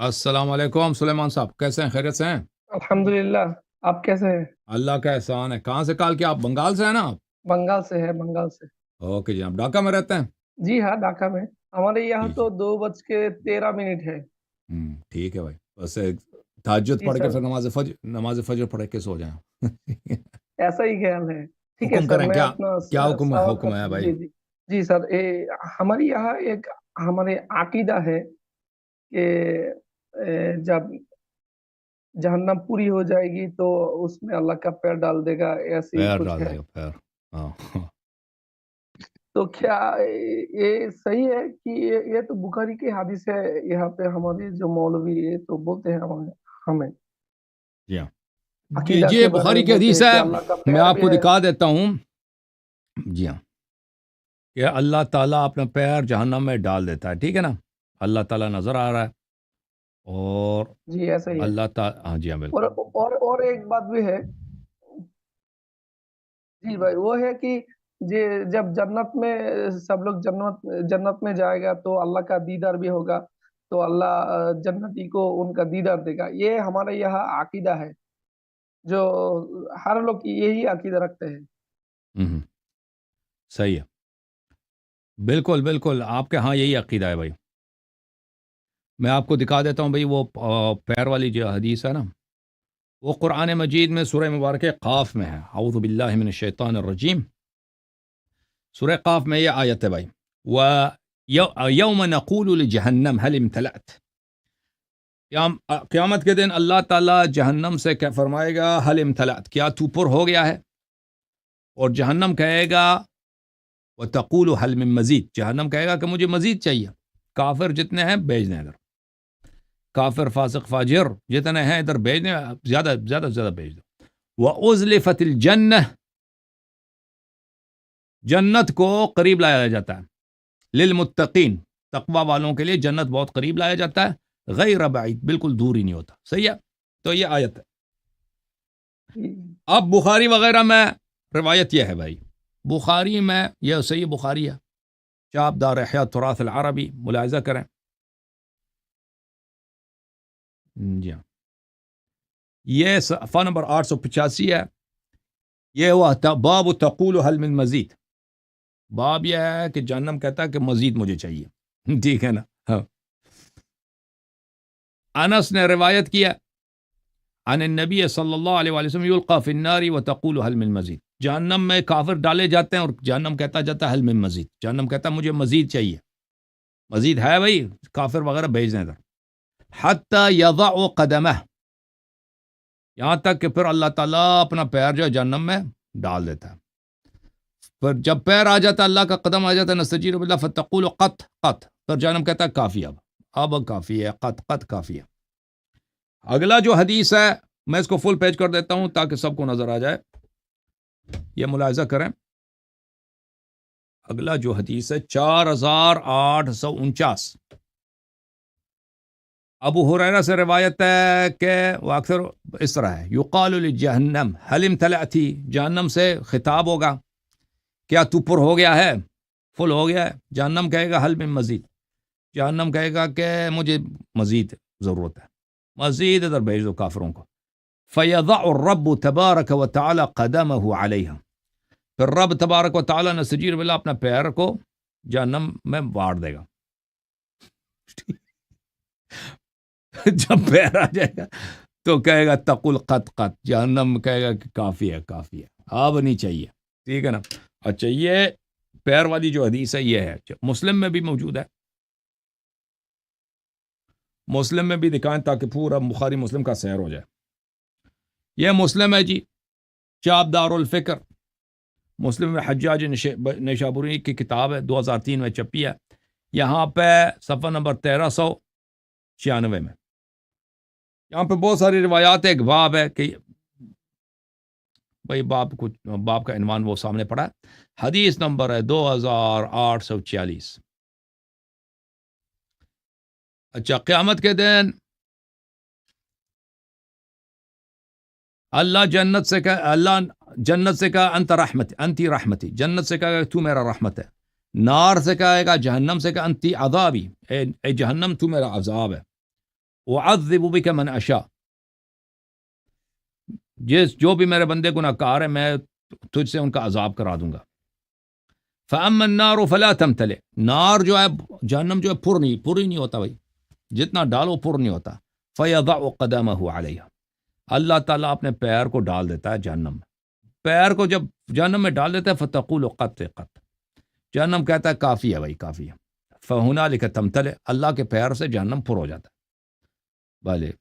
السلام علیکم سلیمان صاحب، کیسے ہیں؟ خیریت سے ہیں؟ الحمدللہ. آپ کیسے ہیں؟ اللہ کا احسان ہے. کہاں سے کال کیا؟ آپ بنگال سے ہیں نا؟ آپ بنگال سے ہے، بنگال سے. اوکے جی. آپ ڈھاکہ میں رہتے ہیں؟ جی ہاں، ڈھاکہ میں. ہمارے یہاں جی تو جی. 2:13 ہے. ٹھیک ہے بھائی. بس تہجد جی پڑھ کے سر، پھر نماز فجر پڑھ کے سو جائیں. ایسا ہی خیال ہے. ٹھیک ہے حکم سر، کریں میں کیا؟ اپنا کیا حکم سوال حکم ہے کرتا ہوں. بھائی؟ جی جی. جی سر، ہمارے یہاں ایک ہمارے عقیدہ ہے کہ جب جہنم پوری ہو جائے گی تو اس میں اللہ کا پیر ڈال دے گا، ایسے ہی پیر کچھ ڈال ہے. دے گا پیر. ہاں. تو کیا یہ صحیح ہے کہ یہ تو بخاری کی حدیث ہے؟ یہاں پہ ہمارے جو مولوی یہ تو بولتے ہیں ہمیں جی ہاں. عقیدہ یہ کے بارے بخاری میں کی بولتے حدیث ہیں ہے. کہ اللہ کا میں پیر آپ بھی کو ہے. دکھا دیتا ہوں. جی ہاں. کہ اللہ تعالیٰ اپنا پیر جہنم میں ڈال دیتا ہے. ٹھیک ہے نا؟ اللہ تعالیٰ نظر آ رہا ہے. اور جی ایسا ہی ہے. اللہ تعالیٰ، ہاں جی ہاں اور بالکل. اور ایک بات بھی ہے. جی بھائی، وہ ہے کہ جب جنت میں سب لوگ جنت میں جائے گا تو اللہ کا دیدار بھی ہوگا. تو اللہ جنتی کو ان کا دیدار دے گا. یہ ہمارے یہاں عقیدہ ہے، جو ہر لوگ یہی عقیدہ رکھتے ہیں. ہوں. صحیح ہے. بالکل بالکل آپ کے ہاں یہی عقیدہ ہے بھائی. میں آپ کو دکھا دیتا ہوں بھائی. وہ پیر والی جو حدیث ہے نا، وہ قرآن مجید میں سورہ مبارکہ قاف میں ہے. اعوذ باللہ من الشیطان الرجیم. سورہ قاف میں یہ آیت ہے بھائی. وَيَوْمَ نَقُولُ لِجَهَنَّمْ هَلِ امْتَلَأْتِ. قیامت کے دن اللہ تعالیٰ جہنم سے کیا فرمائے گا؟ هَلِ امْتَلَأْتِ، کیا تو پر ہو گیا ہے؟ اور جہنم کہے گا وَتَقُولُ هَلْ مِن مزید، جہنم کہے گا کہ مجھے مزید چاہیے. کافر جتنے ہیں بھیج دیں ادھر. کافر فاسق فاجر جتنے ہیں ادھر بھیج دیں. زیادہ زیادہ سے زیادہ بھیج دیں. وَأُزْلِفَتِ الْجَنَّةِ، جنت کو قریب لایا جاتا ہے. للمتقین، تقوی والوں کے لیے جنت بہت قریب لایا جاتا ہے. غیر بعید، بالکل دور ہی نہیں ہوتا. صحیح ہے. تو یہ آیت ہے. جی اب بخاری وغیرہ میں روایت یہ ہے بھائی. بخاری میں یہ صحیح بخاری ہے. چاپ دار احیاء تراث العربی ملاحظہ کریں. جی ہاں. یہ صفحہ نمبر 885 ہے. یہ ہوا باب تقول هل من مزید. باب یہ ہے کہ جہنم کہتا ہے کہ مزید مجھے چاہیے. ٹھیک ہے نا؟ ہاں. انس نے روایت کیا عن النبی صلی اللہ علیہ وسلم یلقى فی النار وتقول هل من مزید. جہنم میں کافر ڈالے جاتے ہیں اور جہنم کہتا جاتا ہے هل من مزید. جہنم کہتا ہے مجھے مزید چاہیے. مزید ہے بھائی، کافر وغیرہ بھیج دیں ادھر. حتی یضع قدمہ، یہاں تک کہ پھر اللہ تعالیٰ اپنا پیر جو ہے جہنم میں ڈال دیتا ہے. پھر جب پیر آ جاتا ہے، اللہ کا قدم آ جاتا ہے، نستجیر باللہ فتقول قط قط، پھر جہنم کہتا ہے کافی، اب کافی ہے، قط قط کافی ہے. اگلا جو حدیث ہے میں اس کو فل پیج کر دیتا ہوں تاکہ سب کو نظر آ جائے. یہ ملاحظہ کریں. اگلا جو حدیث ہے 4849. ابو ہریرہ سے روایت ہے کہ وہ اکثر اس طرح ہے. یقال لجہنم هل امتلأتی، جہنم سے خطاب ہوگا کیا تو پر ہو گیا ہے، فل ہو گیا ہے؟ جہنم کہے گا هل من مزید، جہنم کہے گا کہ مجھے مزید ضرورت ہے، مزید ادھر بھیج دو کافروں کو. فیضع الرب تبارک و تعالی قدمہ علیہا، پھر رب تبارک و تعالی نستجیر باللہ اپنا پیر کو جہنم میں واڑ دے گا. جب پیر آ جائے گا تو کہے گا تقل قط قط، جہنم کہے گا کہ کافی ہے کافی ہے، اب نہیں چاہیے. ٹھیک ہے نا؟ اچھا، یہ پیر والی جو حدیث ہے یہ ہے. مسلم میں بھی موجود ہے. مسلم میں بھی دکھائیں تاکہ پورا بخاری مسلم کا سیر ہو جائے. یہ مسلم ہے جی، چاپ دار الفکر. مسلم میں حجاج نیشابوری کی کتاب ہے، 2003 میں چھپی ہے. یہاں پہ صفحہ نمبر 1396 میں یہاں پہ بہت ساری روایات. ایک باب ہے کہ بھائی باب کا عنوان وہ سامنے پڑا ہے. حدیث نمبر ہے 2846. اچھا، قیامت کے دن اللہ جنت سے کہا انت رحمتی، انتی رحمتی، جنت سے کہا تو میرا رحمت ہے. نار سے کہے گا، جہنم سے کہا انتی عذابی، اے جہنم تو میرا عذاب ہے. اعذب بک من اشاء، جو بھی میرے بندے گناہ کار ہیں میں تجھ سے ان کا عذاب کرا دوں گا. فاما النار فلا تمتلئ، نار جو ہے جہنم جو ہے پر ہی نہیں ہوتا بھائی، جتنا ڈالو پر نہیں ہوتا. فیضع قدمہ علیہا، اللہ تعالیٰ اپنے پیر کو ڈال دیتا ہے جہنم میں. پیر کو جب جہنم میں ڈال دیتا ہے فتقول قط قط، جہنم کہتا ہے کافی ہے بھائی کافی ہے. فہنالک تمتلئ، اللہ کے پیر سے جہنم پر ہو جاتا ہے بھلے.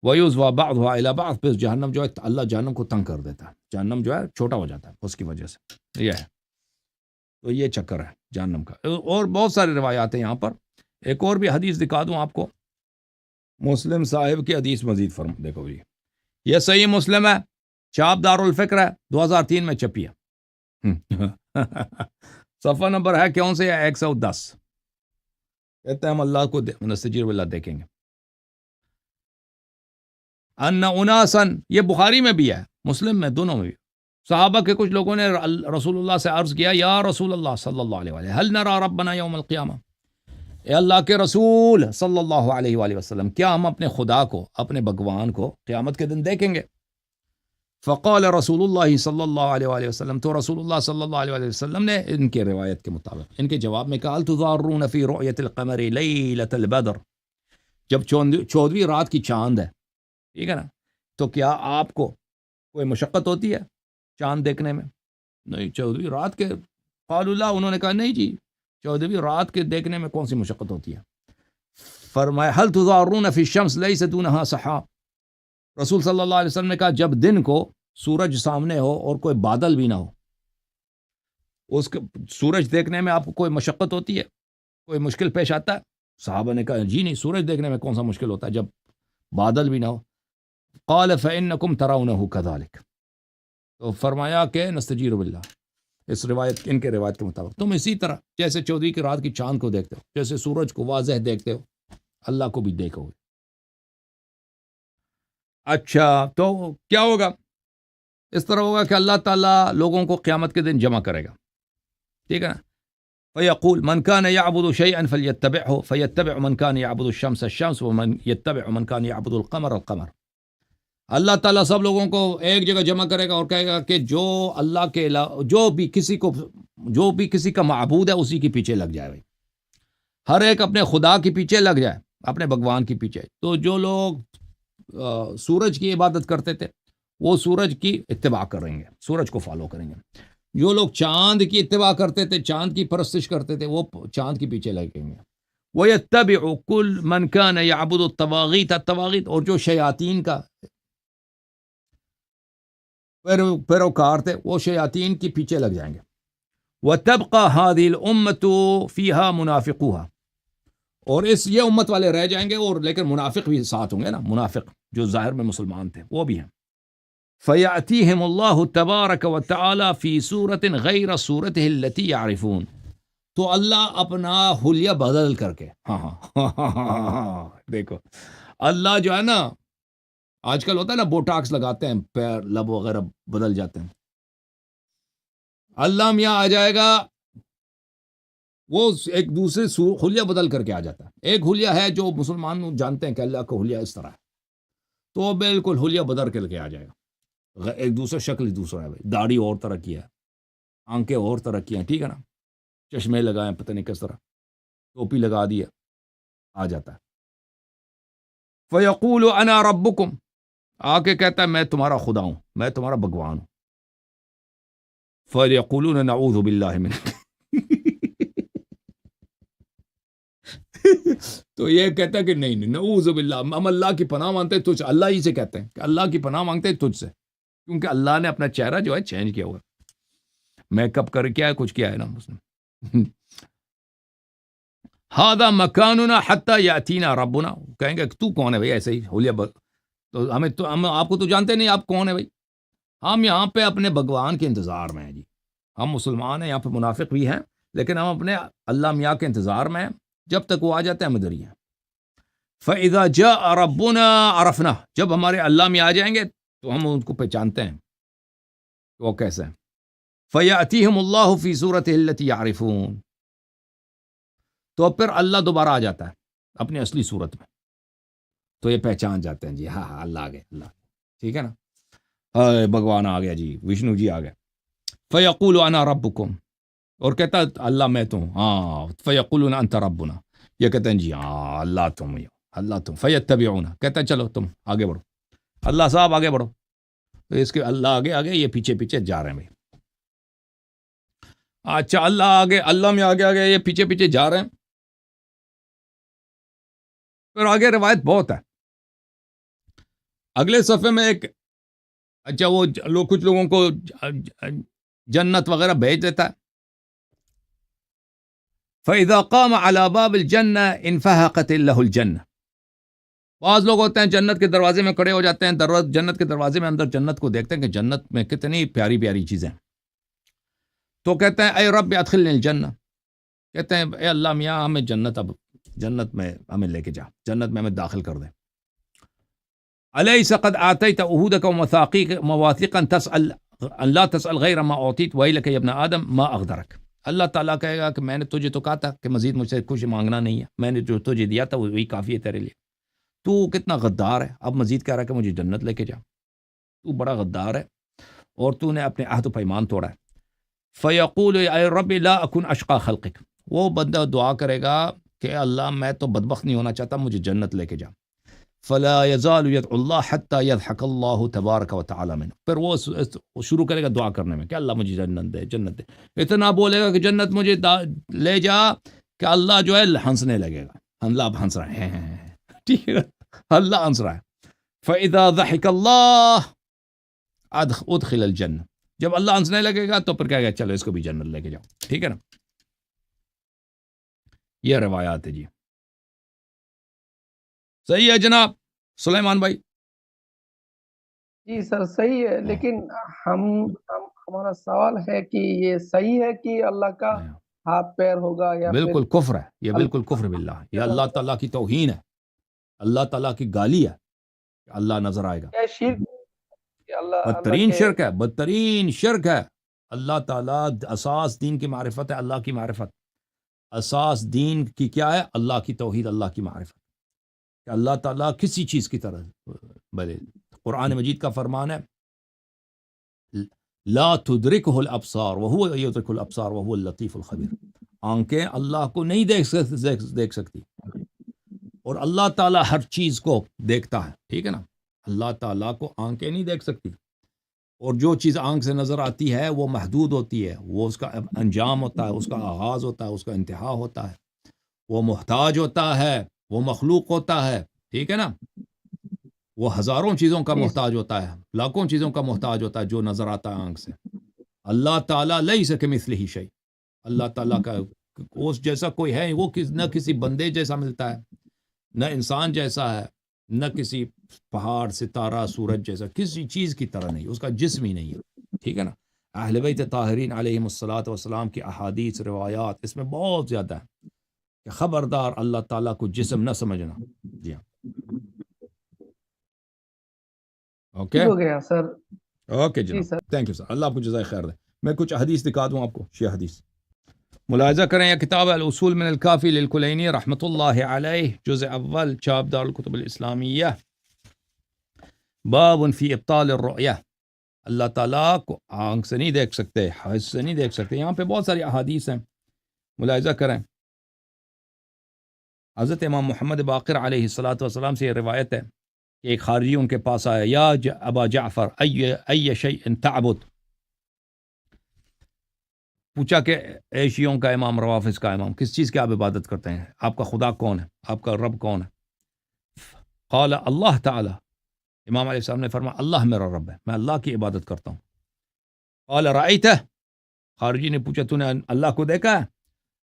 ویوزوا بعضها الی بعض، پھر جہنم جو ہے اللہ جہنم کو تنگ کر دیتا ہے، جہنم جو ہے چھوٹا ہو جاتا ہے اس کی وجہ سے. یہ ہے تو یہ چکر ہے جہنم کا. اور بہت ساری روایات ہیں یہاں پر. ایک اور بھی حدیث دکھا دوں آپ کو، مسلم صاحب کی حدیث مزید دیکھو جی، یہ صحیح مسلم ہے، چاپ دار الفکر ہے، 2003 میں چھپی ہے. صفحہ نمبر ہے کون سے ہے 110. کہتے ہیں ہم اللہ کو نستجیر باللہ دیکھیں گے. ان اناسن، یہ بخاری میں بھی ہے مسلم میں دونوں میں بھی، صحابہ کے کچھ لوگوں نے رسول اللہ سے عرض کیا یا رسول اللہ صلی اللہ علیہ وآلہ هل نرى ربنا یوم القیامہ، اے اللہ کے رسول صلی اللہ علیہ وآلہ وسلم کیا ہم اپنے خدا کو، اپنے بھگوان کو قیامت کے دن دیکھیں گے؟ فقال رسول اللہ صلی اللہ علیہ وآلہ وسلم، تو رسول اللہ صلی اللہ علیہ وآلہ وسلم نے ان کے روایت کے مطابق ان کے جواب میں کہا تضارون فی رؤیت القمر لیلۃ البدر، جب 14ویں رات کی چاند ہے، ٹھیک ہے نا، تو کیا آپ کو کوئی مشقت ہوتی ہے چاند دیکھنے میں؟ نہیں، 14ویں رات کے قالوا لا، انہوں نے کہا نہیں جی 14ویں رات کے دیکھنے میں کون سی مشقت ہوتی ہے. فرمایا هل تضارون فی الشمس لیس دونها سحاب، رسول صلی اللہ علیہ وسلم نے کہا جب دن کو سورج سامنے ہو اور کوئی بادل بھی نہ ہو، اس کے سورج دیکھنے میں آپ کو کوئی مشقت ہوتی ہے، کوئی مشکل پیش آتا ہے؟ صحابہ نے کہا جی نہیں، سورج دیکھنے میں کون سا مشکل ہوتا ہے جب بادل بھی نہ ہو. قال فإنکم ترونه كذلك، تو فرمایا کہ نستجیر باللہ، اس روایت ان کے روایت کے مطابق تم اسی طرح جیسے 14ویں کی رات کی چاند کو دیکھتے ہو، جیسے سورج کو واضح دیکھتے ہو، اللہ کو بھی دیکھو گے. اچھا تو کیا ہوگا؟ اس طرح ہوگا کہ اللہ تعالیٰ لوگوں کو قیامت کے دن جمع کرے گا، ٹھیک ہے نا. فیقول من کان یعبد شیئا فلیتبعه فیتبع من کان یعبد الشمس الشمس ومن یتبع من کان یعبد القمر القمر. اللہ تعالیٰ سب لوگوں کو ایک جگہ جمع کرے گا اور کہے گا کہ جو اللہ کے علاوہ جو بھی کسی کا معبود ہے اسی کے پیچھے لگ جائے بھائی، ہر ایک اپنے خدا کے پیچھے لگ جائے، اپنے بھگوان کے پیچھے. تو جو لوگ سورج کی عبادت کرتے تھے وہ سورج کی اتباع کریں گے، سورج کو فالو کریں گے. جو لوگ چاند کی اتباع کرتے تھے، چاند کی پرستش کرتے تھے، وہ چاند کے پیچھے لگیں گے. وَيَتَّبِعُ كُلُّ مَنْ كَانَ يَعْبُدُ الطَّوَاغِيتَ الطَّوَاغِيت، اور جو شیاطین کا پیروکار تھے وہ شیاطین کے پیچھے لگ جائیں گے. وَتَبْقَى هَذِهِ الْأُمَّةُ فِيهَا مُنَافِقُوهَا، اور یہ امت والے رہ جائیں گے، اور لیکن منافق بھی ساتھ ہوں گے نا، منافق جو ظاہر میں مسلمان تھے وہ بھی ہیں. فَيَأْتِيهِمُ اللَّهُ تَبَارَكَ وَتَعَالَى فِي سُورَةٍ غَيْرَ صُورَتِهِ الَّتِي يَعْرِفُونَ، تو اللہ اپنا حلیہ بدل کر کے، ہاں دیکھو اللہ جو ہے نا، آج کل ہوتا ہے نا بوٹاکس لگاتے ہیں، پیر لب وغیرہ بدل جاتے ہیں، اللہ میاں آ جائے گا، وہ ایک دوسرے حلیہ بدل کر کے آ جاتا ہے. ایک حلیہ ہے جو مسلمان جانتے ہیں کہ اللہ کا حلیہ اس طرح ہے، تو وہ بالکل حلیہ بدل کر کے آ جائے گا، ایک دوسرا شکل دوسرا ہے بھائی، داڑھی اور طرح کی ہے، آنکھیں اور طرح کی ہیں، ٹھیک ہے نا، چشمے لگائیں پتہ نہیں کس طرح، ٹوپی لگا دیا، آ جاتا ہے. فَيَقُولُ أَنَا رَبُّكُمْ، آ کے کہتا ہے میں تمہارا خدا ہوں، میں تمہارا بھگوان ہوں. فَيَقُولُونَ نَعُوذُ بِاللَّهِ مِنْكَ تو یہ کہتا ہے کہ نہیں نعوذ باللہ، ہم اللہ کی پناہ مانگتے ہیں تجھ سے، اللہ ہی سے کہتے ہیں کہ اللہ کی پناہ مانگتے ہیں تجھ سے، کیونکہ اللہ نے اپنا چہرہ جو ہے چینج کیا ہوا ہے، میک اپ کر کیا ہے، کچھ کیا ہے نا اس نے. هذا مکاننا حتی یاتینا ربنا، کہیں گے تو کون ہے بھائی ایسے ہی حلیہ تو ہم آپ کو تو جانتے نہیں آپ کون ہے بھائی، ہم یہاں پہ اپنے بھگوان کے انتظار میں ہیں جی، ہم مسلمان ہیں، یہاں پہ منافق بھی ہیں، لیکن ہم اپنے اللہ میاں کے انتظار میں ہیں، جب تک وہ آ جاتے ہیں ہم ادھر ہی ہیں. فَإِذَا جَاءَ رَبُّنَا عَرَفْنَا، جب ہمارے اللہ میں آ جائیں گے تو ہم ان کو پہچانتے ہیں کہ وہ کیسے ہیں. فَيَأْتِيهِمُ اللَّهُ فِي صُورَتِهِ الَّتِي يَعْرِفُونَ، تو پھر اللہ دوبارہ آ جاتا ہے اپنی اصلی صورت میں، تو یہ پہچان جاتے ہیں جی ہاں ہاں اللہ آ گئے اللہ، ٹھیک ہے نا، ہائے بھگوان آ گیا جی، وشنو جی آ گئے. فیقول انا ربکم، اور کہتا ہے اللہ میں تو ہوں، ہاں فیقولون انت ربنا، یہ کہتے ہیں جی ہاں اللہ تم ہی ہو، اللہ تم، فیتبعون، کہتا ہے چلو تم آگے بڑھو، اللہ صاحب آگے بڑھو، تو اس کے اللہ آگے آگے یہ پیچھے پیچھے جا رہے ہیں بھائی. اچھا اللہ آگے، اللہ میں آگے آگے یہ پیچھے پیچھے جا رہے ہیں. پھر آگے روایت بہت ہے، اگلے صفحے میں ایک، اچھا وہ لوگ کچھ لوگوں کو جنت وغیرہ بھیج دیتا ہے. فَإِذَا قَامَ عَلَى بَابِ الْجَنَّةِ انْفَحَقَتْ لَهُ الْجَنَّةُ. بعض لوگ ہوتے ہیں جنت کے دروازے میں کھڑے ہو جاتے ہیں، جنت کے دروازے میں اندر جنت کو دیکھتے ہیں کہ جنت میں کتنی پیاری پیاری چیزیں، تو کہتے ہیں اے رب ادخلنی الجنہ، کہتے ہیں اے اللہ میاں ہمیں جنت، اب جنت میں ہمیں لے کے جا، جنت میں ہمیں داخل کر دے. الیس قد آتیت عہودک ومواثقا تسأل ان لا تسأل غیر ما اعطیت ویلک یا ابن آدم ما اغدرک. اللہ تعالیٰ کہے گا کہ میں نے تجھے تو کہا تھا کہ مزید مجھ سے کچھ مانگنا نہیں ہے، میں نے جو تجھے دیا تھا وہی کافی ہے تیرے لیے، تو کتنا غدار ہے، اب مزید کہہ رہا ہے کہ مجھے جنت لے کے جا، تو بڑا غدار ہے اور تو نے اپنے عہد و پیمان توڑا ہے. فیقول اے رب لا اکن اشقا خلقک، وہ بندہ دعا کرے گا کہ اللہ میں تو بدبخت نہیں ہونا چاہتا، مجھے جنت لے کے جا. فلا يزال يدعو الله حتى يضحك الله تبارک وتعالى منه، پھر وہ شروع کرے گا دعا کرنے میں کہ اللہ مجھے جنت دے، جنت دے، اتنا بولے گا کہ جنت مجھے لے جا کہ اللہ جو ہے ہنسنے لگے گا، اللہ اب ہنس رہا ہے، ٹھیک ہے، اللہ ہنس رہا ہے. فاذا ضحك الله ادخل الجنہ، جب اللہ ہنسنے لگے گا تو پھر کہے گا چلو اس کو بھی جنت لے کے جاؤ، ٹھیک ہے نا. یہ روایات ہے جی. صحیح ہے جناب سلیمان بھائی؟ جی سر صحیح ہے، لیکن ہمارا سوال ہے کہ یہ صحیح ہے کہ اللہ کا ہاتھ پیر ہوگا یا پھر بالکل کفر ہے یہ، بالکل کفر باللہ، یہ اللہ تعالیٰ کی توہین ہے، اللہ تعالیٰ کی گالی ہے کہ اللہ نظر آئے گا. کیا شرک کہ اللہ بدترین کے شرک ہے، بدترین شرک ہے. اللہ تعالیٰ اساس دین کی معرفت ہے، اللہ کی معرفت، اساس دین کی کیا ہے؟ اللہ کی توحید، اللہ کی معرفت، کہ اللہ تعالیٰ کسی چیز کی طرح، بلے قرآن مجید کا فرمان ہے لا تدرکہ الابصار وہو یدرک الابصار وہو اللطیف الخبیر، آنکھیں اللہ کو نہیں دیکھ سکتی، اور اللہ تعالیٰ ہر چیز کو دیکھتا ہے، ٹھیک ہے نا. اللہ تعالیٰ کو آنکھیں نہیں دیکھ سکتی، اور جو چیز آنکھ سے نظر آتی ہے وہ محدود ہوتی ہے، وہ اس کا انجام ہوتا ہے، اس کا آغاز ہوتا ہے، اس کا انتہا ہوتا ہے، وہ محتاج ہوتا ہے، وہ مخلوق ہوتا ہے، ٹھیک ہے نا. وہ ہزاروں چیزوں کا محتاج ہوتا ہے، لاکھوں چیزوں کا محتاج ہوتا ہے جو نظر آتا ہے آنکھ سے. اللہ تعالیٰ لیس کمثلہ شیء، اللہ تعالیٰ کا اس جیسا کوئی ہے، وہ نہ کسی بندے جیسا ملتا ہے، نہ انسان جیسا ہے، نہ کسی پہاڑ ستارہ سورج جیسا، کسی چیز کی طرح نہیں، اس کا جسم ہی نہیں ہے، ٹھیک ہے نا. اہل بیت طاہرین علیہم الصلاۃ والسلام کی احادیث روایات اس میں بہت زیادہ ہے کہ خبردار اللہ تعالیٰ کو جسم نہ سمجھنا. جی ہاں، اوکے ہو گیا سر. اوکے جی جناب، سر. تھینک یو سر، اللہ آپ کو جزائے خیر دے. میں کچھ حدیث دکھا دوں آپ کو، شیعہ حدیث ملاحظہ کریں. یہ کتاب الاصول من الکافی للکلینی رحمۃ اللہ علیہ، جزء اول، چاپ دار الکتب الاسلامیہ، باب فی ابطال الرؤیہ. اللہ تعالیٰ کو آنکھ سے نہیں دیکھ سکتے، حس سے نہیں دیکھ سکتے. یہاں پہ بہت ساری احادیث ہیں، ملاحظہ کریں. حضرت امام محمد باقر علیہ الصلاۃ والسلام سے یہ روایت ہے کہ ایک خارجی ان کے پاس آیا، یا ابا جعفر ای شیء تعبد، پوچھا کہ اے شیعوں کا امام، روافظ کا امام، کس چیز کی آپ عبادت کرتے ہیں؟ آپ کا خدا کون ہے؟ آپ کا رب کون ہے؟ قال اللہ تعالی، امام علیہ السلام نے فرمایا اللہ میرا رب ہے، میں اللہ کی عبادت کرتا ہوں. قال رأیتہ، خارجی نے پوچھا تو نے اللہ کو دیکھا ہے؟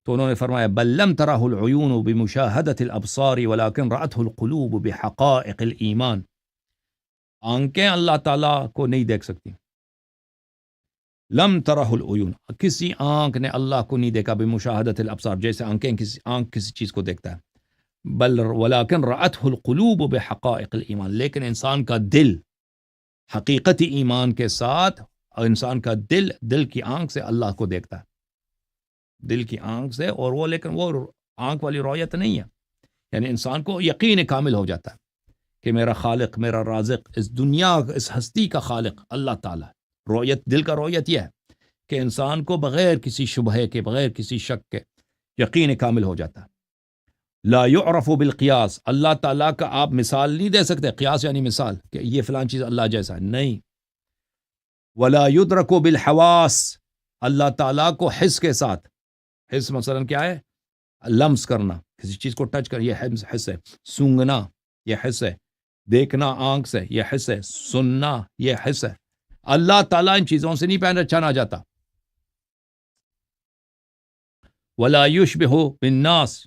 تو انہوں نے فرمایا بل لم ترہ العیون بمشاہدۃ الابصار ولکن رأتہ القلوب بحقائق الایمان. آنکھیں اللہ تعالیٰ کو نہیں دیکھ سکتی. لم ترہ العیون، کسی آنکھ نے اللہ کو نہیں دیکھا، بمشاہدۃ الابصار، جیسے آنکھ کسی چیز کو دیکھتا ہے. بل ولکن رأتہ القلوب بحقائق الایمان، لیکن انسان کا دل حقیقتی ایمان کے ساتھ، انسان کا دل کی آنکھ سے اللہ کو دیکھتا ہے، دل کی آنکھ سے. اور وہ لیکن وہ آنکھ والی رؤیت نہیں ہے، یعنی انسان کو یقین کامل ہو جاتا ہے کہ میرا خالق، میرا رازق، اس دنیا، اس ہستی کا خالق اللہ تعالیٰ. رؤیت، دل کا رؤیت یہ ہے کہ انسان کو بغیر کسی شبہ کے، بغیر کسی شک کے یقین کامل ہو جاتا ہے. لا يعرف بالقیاس، اللہ تعالیٰ کا آپ مثال نہیں دے سکتے. قیاس یعنی مثال کہ یہ فلان چیز اللہ جیسا ہے، نہیں. ولا يدرک بالحواس، اللہ تعالیٰ کو حس کے ساتھ، حس مثلا کیا ہے؟ لمس کرنا، کسی چیز کو ٹچ کر، یہ حس ہے. سونگنا یہ حس ہے. دیکھنا آنکھ سے یہ حس ہے. سننا یہ حس ہے. اللہ تعالیٰ ان چیزوں سے نہیں پہچانا جاتا. ولا یشبہ بالناس،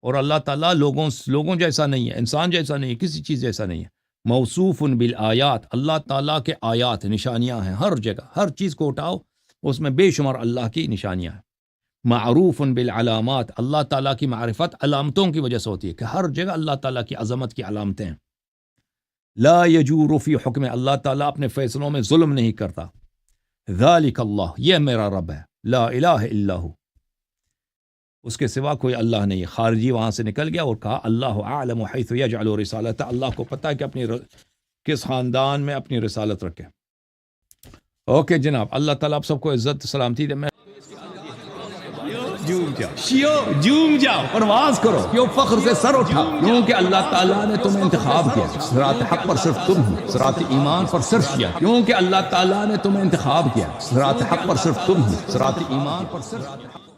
اور اللہ تعالیٰ لوگوں جیسا نہیں ہے، انسان جیسا نہیں ہے، کسی چیز جیسا نہیں ہے. موصوف بالآیات، اللہ تعالیٰ کے آیات، نشانیاں ہیں ہر جگہ، ہر چیز کو اٹھاؤ اس میں بے شمار اللہ کی نشانیاں ہیں. معروف بالعلامات، اللہ تعالیٰ کی معرفت علامتوں کی وجہ سے ہوتی ہے کہ ہر جگہ اللہ تعالیٰ کی عظمت کی علامتیں ہیں. لا یجور فی حکم، اللہ تعالیٰ اپنے فیصلوں میں ظلم نہیں کرتا. ذالک اللہ، یہ میرا رب ہے. لا الہ الا ہو، اس کے سوا کوئی اللہ نہیں ہے. خارجی وہاں سے نکل گیا اور کہا اللہ اعلم حیث یجعل رسالتہ، اللہ کو پتہ ہے کہ اپنی کس خاندان میں اپنی رسالت رکھے. اوکے جناب، اللہ تعالیٰ آپ سب کو عزت سلامتی دے. میں جوم جاؤ، پرواز کرو، کیوں فخر سے سر اٹھا، کیونکہ اللہ تعالیٰ نے تمہیں انتخاب کیا. صراط حق پر صرف تم ہو، صراط ایمان پر صرف کیا، کیونکہ اللہ تعالیٰ نے تمہیں انتخاب کیا. صراط حق پر صرف تم ہو، صراط ایمان پر صرف